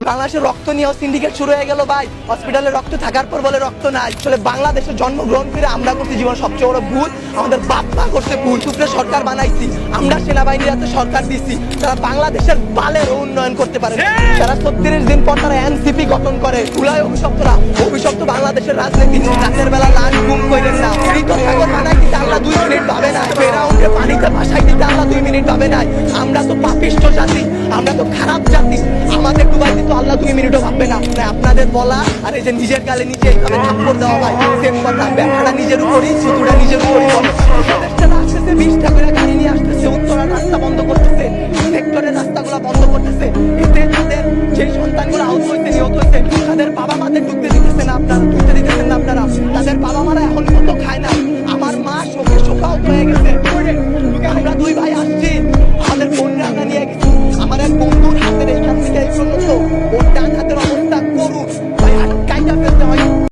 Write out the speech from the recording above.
বাংলাদেশের রক্ত নিয়েও সিন্ডিকেট শুরু হয়ে গেল ভাই। হসপিটালে রক্ত থাকার পর বলে রক্ত নাই। আসলে বাংলাদেশে জন্মগ্রহণ করে আমরা করছি জীবন সবচেয়ে বড় ভুল। আমাদের বাপ মা করছে ভুল। টুকরে সরকার বানাইছি আমরা, সেনাবাহিনীর হাতে সরকার দিছি, তারা বাংলাদেশের বালের উন্নয়ন করতে পারে। তারা 36 দিন পর তারা এনসিপি গঠন করে। ধুলায় অভিশপ্তরা, অভিশপ্ত বাংলাদেশের রাজনীতি। রাতের বেলা লাশ গুম করেন না। সাগর বানাই দিতে আল্লাহ 2 মিনিট ভাবে না। ফেরাউনকে পানিতে ভাসাই দিতে আল্লাহ 2 মিনিট ভাবে নাই। আমরা তো পাপিষ্ঠ জাতি, আমরা তো খারাপ জাতি। আমাদের ডুবাই দিতে আল্লাহ 2 মিনিটও ভাববে না। আপনাদের বলা আর এই যে নিজের গালে নিজে এইভাবে থাপ্পড় দেওয়া ভাই, সেম কথা। ব্যাখ্যাটা নিজের উপরই, ছুতুটা নিজের উপরই বলো। আসতেছে 20টা করে গাড়ি নিয়ে আসতেছে, উত্তরার রাস্তা বন্ধ করতেছে, সেক্টরের রাস্তাগুলো বন্ধ করতেছে। এতে তাদের যে